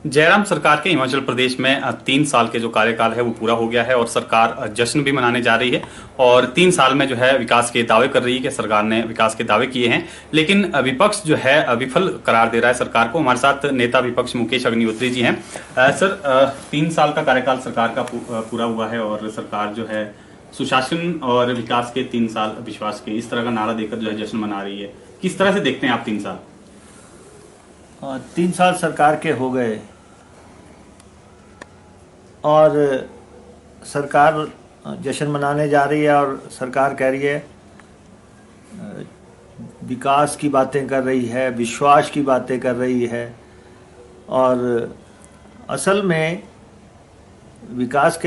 जयराम सरकार के हिमाचल प्रदेश में 3 साल के जो कार्यकाल है वो पूरा हो गया है और सरकार जश्न भी मनाने जा रही है और 3 साल में जो है विकास के दावे कर रही है कि सरकार ने विकास के दावे किए हैं। लेकिन विपक्ष जो है विफल करार दे रहा है सरकार को। हमारे साथ नेता विपक्ष मुकेश अग्निहोत्री जी हैं। सर, 3 साल का कार्यकाल सरकार का पूरा हुआ है और सरकार जो है सुशासन और विकास के 3 साल विश्वास के, इस तरह का नारा देकर जो है जश्न मना रही है। किस तरह से देखते हैं आप 3 साल? 3 साल सरकार के हो गए और सरकार जश्न मनाने जा रही है और सरकार कह रही है, विकास की बातें कर रही है, विश्वास की बातें कर रही है। और असल में विकास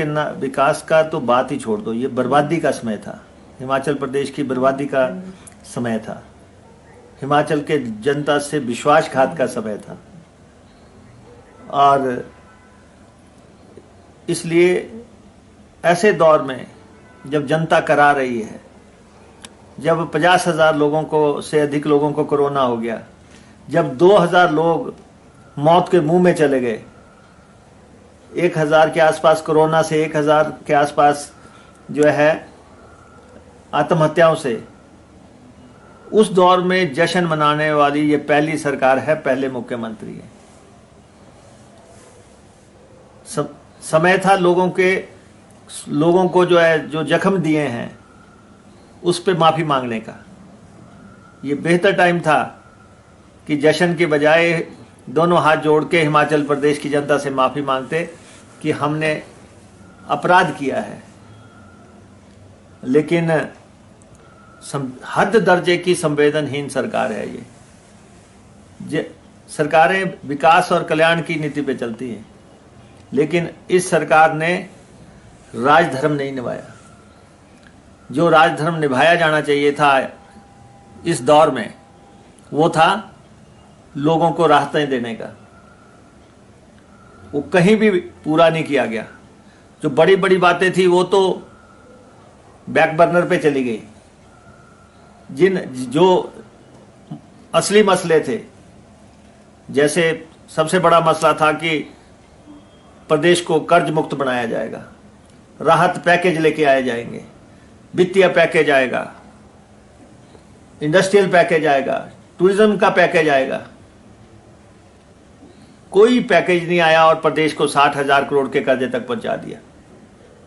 का तो बात ही छोड़ दो, ये बर्बादी का समय था। हिमाचल प्रदेश की बर्बादी का समय था, हिमाचल के जनता से विश्वासघात का समय था। और इसलिए ऐसे दौर में जब जनता करा रही है, जब 50,000 लोगों को से अधिक लोगों को कोरोना हो गया, जब 2,000 लोग मौत के मुंह में चले गए, 1,000 के आसपास कोरोना से, 1,000 के आसपास जो है आत्महत्याओं से, उस दौर में जश्न मनाने वाली ये पहली सरकार है, पहले मुख्यमंत्री है। समय था लोगों को जो है, जो जख्म दिए हैं उस पे माफी मांगने का। ये बेहतर टाइम था कि जश्न के बजाय दोनों हाथ जोड़ के हिमाचल प्रदेश की जनता से माफी मांगते कि हमने अपराध किया है। लेकिन हद दर्जे की संवेदनहीन सरकार है ये। सरकारें विकास और कल्याण की नीति पे चलती हैं, लेकिन इस सरकार ने राजधर्म नहीं निभाया। जो राजधर्म निभाया जाना चाहिए था इस दौर में, वो था लोगों को राहतें देने का। वो कहीं भी पूरा नहीं किया गया। जो बड़ी बड़ी बातें थी वो तो बैक बर्नर पे चली गई। जो असली मसले थे, जैसे सबसे बड़ा मसला था कि प्रदेश को कर्ज मुक्त बनाया जाएगा, राहत पैकेज लेके आए जाएंगे, वित्तीय पैकेज आएगा, इंडस्ट्रियल पैकेज आएगा, टूरिज्म का पैकेज आएगा। कोई पैकेज नहीं आया और प्रदेश को 60,000 करोड़ के कर्जे तक पहुंचा दिया।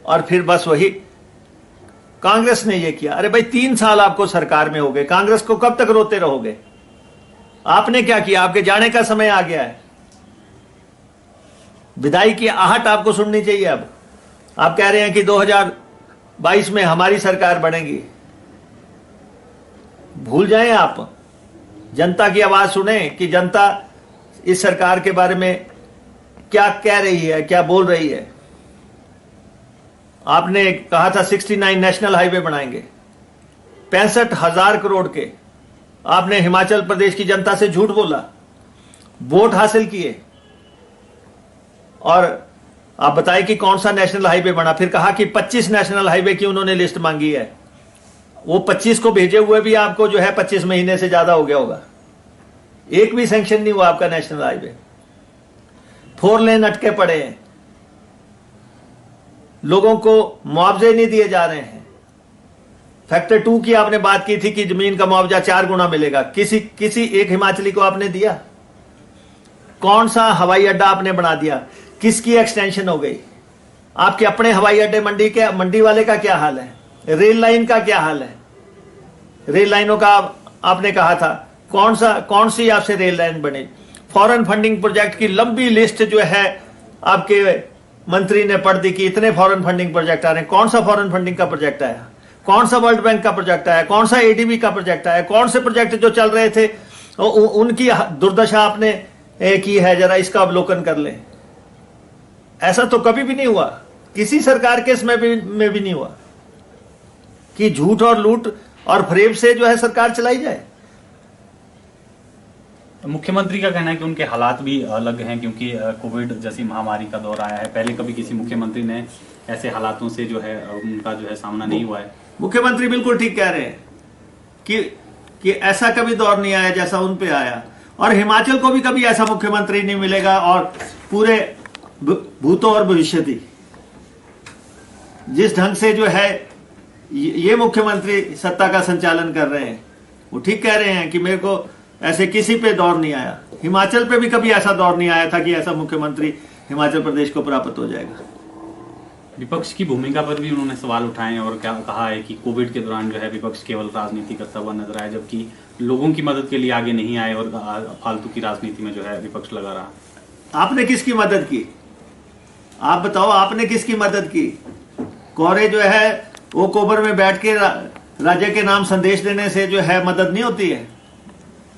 और फिर बस वही कांग्रेस ने ये किया। अरे भाई, 3 साल आपको सरकार में हो गए, कांग्रेस को कब तक रोते रहोगे? आपने क्या किया? आपके जाने का समय आ गया है। विदाई की आहट आपको सुननी चाहिए। अब आप कह रहे हैं कि 2022 में हमारी सरकार बनेगी। भूल जाएं आप, जनता की आवाज सुने कि जनता इस सरकार के बारे में क्या कह रही है, क्या बोल रही है। आपने कहा था 69 नेशनल हाईवे बनाएंगे, 65,000 करोड़ के। आपने हिमाचल प्रदेश की जनता से झूठ बोला, वोट हासिल किए, और आप बताएं कि कौन सा नेशनल हाईवे बना। फिर कहा कि 25 नेशनल हाईवे की उन्होंने लिस्ट मांगी है। वो 25 को भेजे हुए भी आपको जो है 25 महीने से ज्यादा हो गया होगा। एक भी सैंक्शन नहीं हुआ आपका नेशनल हाईवे। 4 लेन अटके पड़े हैं, लोगों को मुआवजे नहीं दिए जा रहे हैं। फैक्टर 2 की आपने बात की थी कि जमीन का मुआवजा 4 गुना मिलेगा। किसी एक हिमाचली को आपने दिया? कौन सा हवाई अड्डा आपने बना दिया? किसकी एक्सटेंशन हो गई? आपके अपने हवाई अड्डे मंडी वाले का क्या हाल है? रेल लाइन का क्या हाल है? रेल लाइनों का आपने कहा था, कौन सी आपसे रेल लाइन बनी? फॉरेन फंडिंग प्रोजेक्ट की लंबी लिस्ट जो है आपके मंत्री ने पढ़ दी कि इतने फॉरेन फंडिंग प्रोजेक्ट आ रहे हैं। कौन सा फॉरेन फंडिंग का प्रोजेक्ट आया? कौन सा वर्ल्ड बैंक का प्रोजेक्ट आया? कौन सा एडीबी का प्रोजेक्ट आया? कौन से प्रोजेक्ट जो चल रहे थे उनकी दुर्दशा आपने की है? जरा इसका अवलोकन कर लें। ऐसा तो कभी भी नहीं हुआ, किसी सरकार के समय में भी नहीं हुआ कि झूठ और लूट और फरेब से जो है सरकार चलाई जाए। मुख्यमंत्री का कहना है कि उनके हालात भी अलग हैं, क्योंकि कोविड जैसी महामारी का दौर आया है। पहले कभी किसी मुख्यमंत्री ने ऐसे हालातों से जो है उनका जो है सामना नहीं हुआ है। मुख्यमंत्री बिल्कुल ठीक कह रहे हैं कि ऐसा कभी दौर नहीं आया जैसा उन पे आया। और हिमाचल को भी कभी ऐसा मुख्यमंत्री नहीं मिलेगा, और पूरे भूतो और भविष्यति जिस ढंग से जो है ये मुख्यमंत्री सत्ता का संचालन कर रहे हैं, वो ठीक कह रहे हैं कि मेरे को ऐसे किसी पे दौर नहीं आया, हिमाचल पे भी कभी ऐसा दौर नहीं आया था कि ऐसा मुख्यमंत्री हिमाचल प्रदेश को प्राप्त हो जाएगा। विपक्ष की भूमिका पर भी उन्होंने सवाल उठाए और क्या कहा है कि कोविड के दौरान जो है विपक्ष केवल राजनीति करता हुआ नजर आया, जबकि लोगों की मदद के लिए आगे नहीं आए और फालतू की राजनीति में जो है विपक्ष लगा रहा। आपने किसकी मदद की? आप बताओ, आपने किसकी मदद की? कोरे जो है वो कोबर में बैठ के राज्य के नाम संदेश देने से जो है मदद नहीं होती है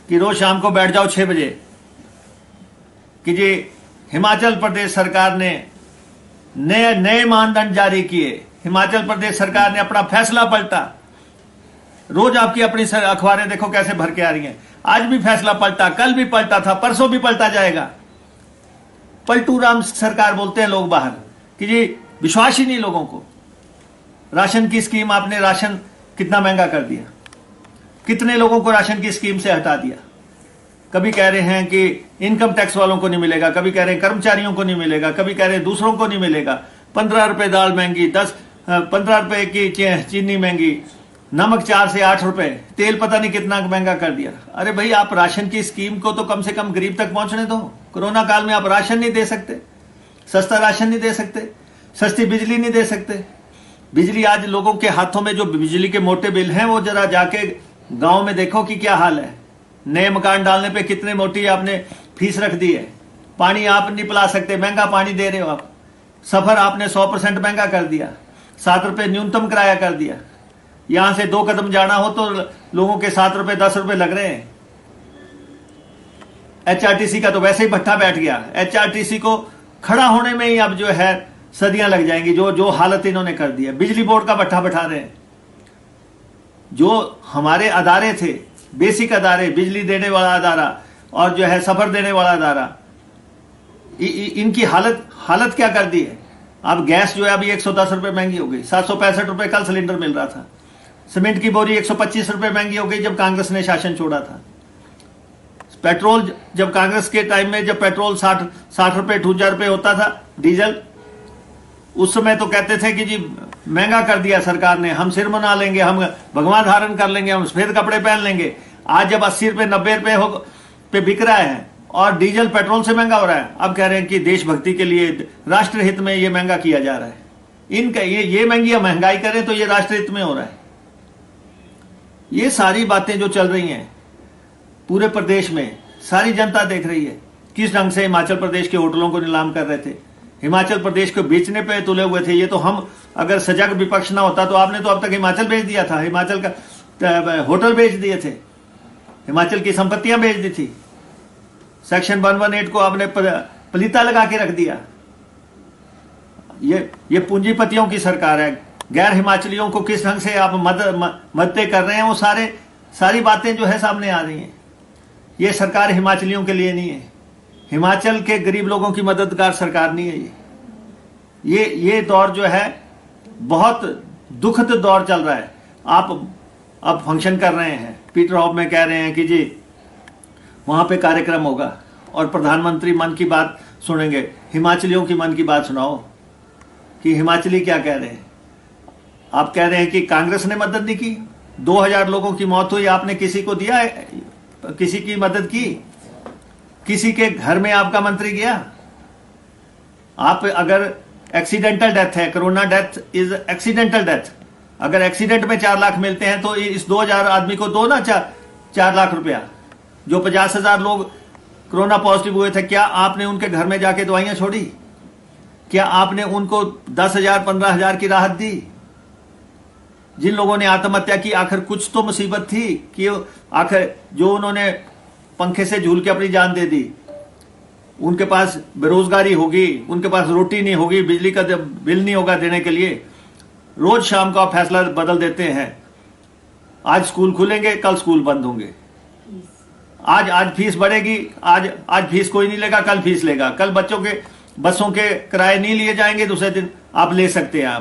कि रोज शाम को बैठ जाओ 6 बजे कि जी हिमाचल प्रदेश सरकार ने नए मानदंड जारी किए, हिमाचल प्रदेश सरकार ने अपना फैसला पलटा। रोज आपकी अपनी अखबारें देखो कैसे भर के आ रही हैं, आज भी फैसला पलटा, कल भी पलटा था, परसों भी पलटा जाएगा। पलटू राम सरकार बोलते हैं लोग बाहर कि जी विश्वास ही नहीं लोगों को। राशन की स्कीम, आपने राशन कितना महंगा कर दिया, कितने लोगों को राशन की स्कीम से हटा दिया। कभी कह रहे हैं कि इनकम टैक्स वालों को नहीं मिलेगा, कभी कह रहे हैं कर्मचारियों को नहीं मिलेगा, कभी कह रहे हैं दूसरों को नहीं मिलेगा। 15 रुपए दाल महंगी, 15 रुपए की चीनी महंगी, नमक 4 से 8 रुपए, तेल पता नहीं कितना महंगा कर दिया। अरे भाई, आप राशन की स्कीम को तो कम से कम गरीब तक पहुंचने दो। कोरोना काल में आप राशन नहीं दे सकते, सस्ता राशन नहीं दे सकते, सस्ती बिजली नहीं दे सकते। बिजली आज लोगों के हाथों में जो बिजली के मोटे बिल हैं, वो जरा जाके गांव में देखो कि क्या हाल है। नए मकान डालने पे कितने मोटी आपने फीस रख दी है। पानी आप नहीं पिला सकते, महंगा पानी दे रहे हो आप। सफर आपने 100% महंगा कर दिया, 7 रुपए न्यूनतम किराया कर दिया। यहां से 2 कदम जाना हो तो लोगों के 7 रुपए 10 रुपए लग रहे हैं। HRTC का तो वैसे ही भट्ठा बैठ गया। HRTC को खड़ा होने में ही अब जो है सदियां लग जाएंगी, जो हालत इन्होंने कर दी है। बिजली बोर्ड का भट्ठा बैठा रहे हैं। जो हमारे अदारे थे, बेसिक अदारे, बिजली देने वाला अदारा और जो है सफर देने वाला अदारा, इनकी हालत क्या कर दी है। अब गैस जो है अभी 110 रुपए महंगी हो गई, 765 रुपए कल सिलेंडर मिल रहा था। सीमेंट की बोरी 125 रुपए महंगी हो गई जब कांग्रेस ने शासन छोड़ा था। पेट्रोल जब कांग्रेस के टाइम में, जब पेट्रोल 60 रुपए 58 रुपए होता था, डीजल, उस समय तो कहते थे कि जी महंगा कर दिया सरकार ने, हम सिर मना लेंगे, हम भगवा धारण कर लेंगे, हम सफेद कपड़े पहन लेंगे। आज जब 80 रुपए 90 रुपए पे बिक रहा है और डीजल पेट्रोल से महंगा हो रहा है, अब कह रहे हैं कि देशभक्ति के लिए, राष्ट्रहित में ये महंगा किया जा रहा है। इनका ये महंगाई करें तो ये राष्ट्रहित में हो रहा है। ये सारी बातें जो चल रही हैं पूरे प्रदेश में, सारी जनता देख रही है किस ढंग से हिमाचल प्रदेश के होटलों को नीलाम कर रहे थे, हिमाचल प्रदेश को बेचने पे तुले हुए थे। ये तो हम, अगर सजग विपक्ष ना होता तो आपने तो अब तक हिमाचल बेच दिया था, हिमाचल का होटल बेच दिए थे, हिमाचल की संपत्तियां बेच दी थी। सेक्शन 118 को आपने पलीता लगा के रख दिया। ये पूंजीपतियों की सरकार है। गैर हिमाचलियों को किस ढंग से आप मददें कर रहे हैं, वो सारी बातें जो है सामने आ रही हैं। ये सरकार हिमाचलियों के लिए नहीं है, हिमाचल के गरीब लोगों की मददगार सरकार नहीं है। ये दौर जो है बहुत दुखद दौर चल रहा है। आप अब फंक्शन कर रहे हैं, पीटर हॉफ में कह रहे हैं कि जी वहां पे कार्यक्रम होगा और प्रधानमंत्री मन की बात सुनेंगे। हिमाचलियों की मन की बात सुनाओ कि हिमाचली क्या कह रहे हैं। आप कह रहे हैं कि कांग्रेस ने मदद नहीं की, 2000 लोगों की मौत हुई, आपने किसी को दिया है, किसी की मदद की? किसी के घर में आपका मंत्री गया? आप अगर एक्सीडेंटल डेथ है, corona death is accidental death, अगर एक्सीडेंट में 4 लाख मिलते हैं तो इस 2000 आदमी को दो ना 4 लाख रुपया। जो 50,000 लोग कोरोना पॉजिटिव हुए थे, क्या आपने उनके घर में जाके दवाइयां छोड़ी? क्या आपने उनको 10,000 15,000 की राहत दी? जिन लोगों ने आत्महत्या की, आखिर कुछ तो मुसीबत थी कि आखिर जो उन्होंने पंखे से झूल के अपनी जान दे दी, उनके पास बेरोजगारी होगी, उनके पास रोटी नहीं होगी, बिजली का बिल नहीं होगा देने के लिए। रोज शाम को आप फैसला बदल देते हैं। आज स्कूल खुलेंगे, कल स्कूल बंद होंगे। आज फीस बढ़ेगी, आज फीस कोई नहीं लेगा, कल फीस लेगा। कल बसों के किराए नहीं लिए जाएंगे, दूसरे दिन आप ले सकते हैं।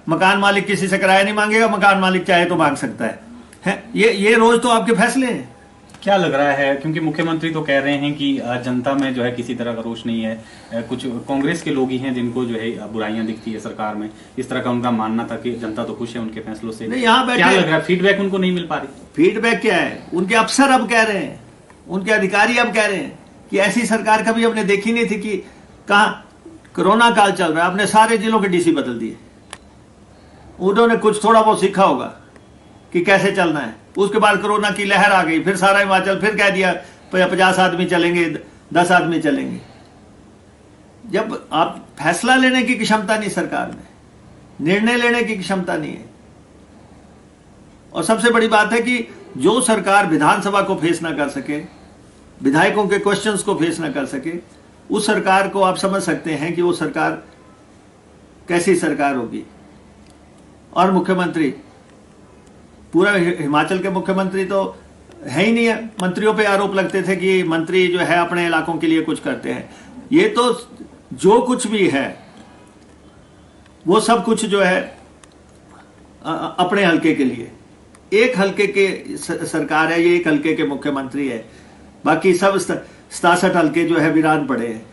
मकान मालिक किसी से किराया नहीं मांगेगा, मकान मालिक चाहे तो मांग सकता है। ये रोज तो आपके फैसले हैं। क्या लग रहा है, क्योंकि मुख्यमंत्री तो कह रहे हैं कि जनता में जो है किसी तरह का रोष नहीं है, कुछ कांग्रेस के लोग ही हैं जिनको जो है बुराइयां दिखती है सरकार में, इस तरह का उनका मानना था कि जनता तो खुश है उनके फैसलों से। नहीं, यहाँ बैठे क्या लग रहा है, फीडबैक उनको नहीं मिल पा रही? फीडबैक क्या है? उनके अफसर अब कह रहे हैं, उनके अधिकारी अब कह रहे हैं कि ऐसी सरकार कभी हमने देखी नहीं थी कि कहा कोरोना काल चल रहा है, अपने सारे जिलों के डीसी बदल दिए। उन्होंने कुछ थोड़ा बहुत सीखा होगा कि कैसे चलना है। उसके बाद कोरोना की लहर आ गई, फिर सारा हिमाचल फिर कह दिया 50 आदमी चलेंगे, 10 आदमी चलेंगे। जब आप फैसला लेने की क्षमता नहीं सरकार में, निर्णय लेने की क्षमता नहीं है। और सबसे बड़ी बात है कि जो सरकार विधानसभा को फेस ना कर सके, विधायकों के क्वेश्चंस को फेस ना कर सके, उस सरकार को आप समझ सकते हैं कि वो सरकार कैसी सरकार होगी। और मुख्यमंत्री, पूरा हिमाचल के मुख्यमंत्री तो है ही नहीं है। मंत्रियों पे आरोप लगते थे कि मंत्री जो है अपने इलाकों के लिए कुछ करते हैं। ये तो जो कुछ भी है वो सब कुछ जो है अपने हलके के लिए। एक हलके के सरकार है, ये एक हलके के मुख्यमंत्री है, बाकी सब 67 हलके जो है वीरान पड़े हैं।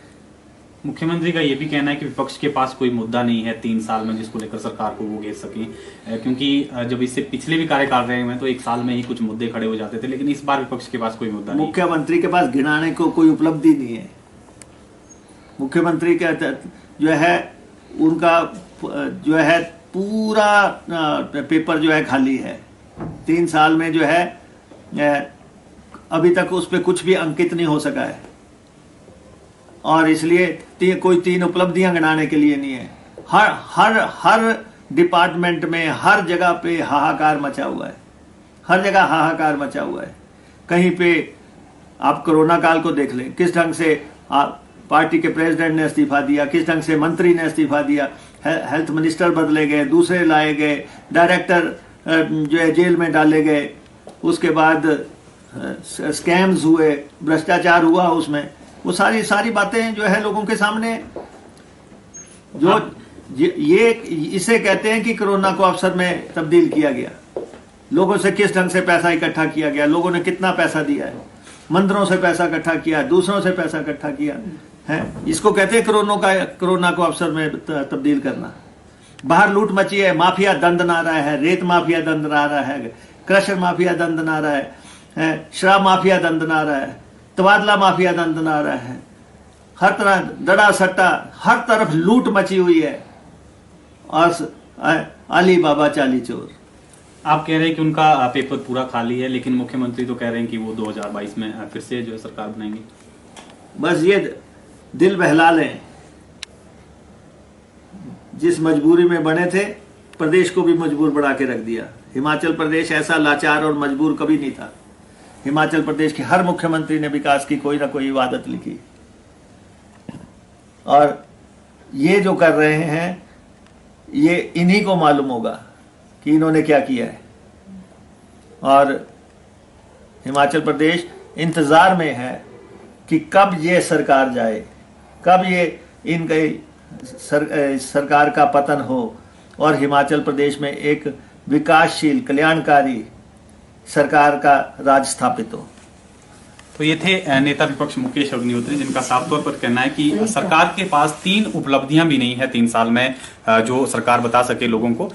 मुख्यमंत्री का यह भी कहना है कि विपक्ष के पास कोई मुद्दा नहीं है 3 साल में जिसको लेकर सरकार को वो घेर सके, क्योंकि जब इससे पिछले भी कार्यकाल रहे हैं तो 1 साल में ही कुछ मुद्दे खड़े हो जाते थे, लेकिन इस बार विपक्ष के पास कोई मुद्दा नहीं। मुख्यमंत्री के पास गिनाने को कोई उपलब्धि नहीं है। मुख्यमंत्री का जो है उनका जो है पूरा पेपर जो है खाली है। 3 साल में जो है अभी तक उस पर कुछ भी अंकित नहीं हो सका है, और इसलिए कोई 3 उपलब्धियां गिनाने के लिए नहीं है। हर डिपार्टमेंट में हर जगह पे हाहाकार मचा हुआ है, हर जगह हाहाकार मचा हुआ है। कहीं पे आप कोरोना काल को देख लें, किस ढंग से पार्टी के प्रेसिडेंट ने इस्तीफा दिया, किस ढंग से मंत्री ने इस्तीफा दिया, हेल्थ मिनिस्टर बदले गए, दूसरे लाए गए, डायरेक्टर जो है जेल में डाले गए, उसके बाद स्कैम्स हुए, भ्रष्टाचार हुआ उसमें। वो सारी बातें जो है लोगों के सामने, जो ये इसे कहते हैं कि कोरोना को अवसर में तब्दील किया गया। लोगों से किस ढंग से पैसा इकट्ठा किया गया, लोगों ने कितना पैसा दिया है, मंदिरों से पैसा इकट्ठा किया, दूसरों से पैसा इकट्ठा किया है, इसको कहते हैं कोरोना को अवसर में तब्दील करना। बाहर लूट मची है, माफिया दंदना रहा है, रेत माफिया दंदना रहा है, क्रशर माफिया दंदना रहा है, शराब माफिया दंदना रहा है, तबादला माफिया दंदना रहा है। हर तरह दड़ा सट्टा, हर तरफ लूट मची हुई है, और अली बाबा चाली चोर। आप कह रहे हैं कि उनका पेपर पूरा खाली है, लेकिन मुख्यमंत्री तो कह रहे हैं कि वो 2022 में फिर से जो है सरकार बनाएंगे। बस ये दिल बहला लें। जिस मजबूरी में बने थे, प्रदेश को भी मजबूर बना के रख दिया। हिमाचल प्रदेश ऐसा लाचार और मजबूर कभी नहीं था। हिमाचल प्रदेश के हर मुख्यमंत्री ने विकास की कोई ना कोई इबादत लिखी, और ये जो कर रहे हैं ये इन्हीं को मालूम होगा कि इन्होंने क्या किया है। और हिमाचल प्रदेश इंतजार में है कि कब ये सरकार जाए, कब ये इनके सरकार का पतन हो और हिमाचल प्रदेश में एक विकासशील कल्याणकारी सरकार का राज स्थापित हो। तो ये थे नेता विपक्ष मुकेश अग्निहोत्री, जिनका साफ तौर पर कहना है कि सरकार के पास 3 उपलब्धियां भी नहीं है 3 साल में जो सरकार बता सके लोगों को,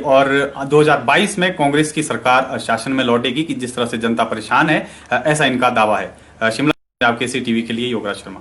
और 2022 में कांग्रेस की सरकार शासन में लौटेगी कि जिस तरह से जनता परेशान है, ऐसा इनका दावा है। शिमला पंजाब केसरी टीवी के लिए योगराज शर्मा।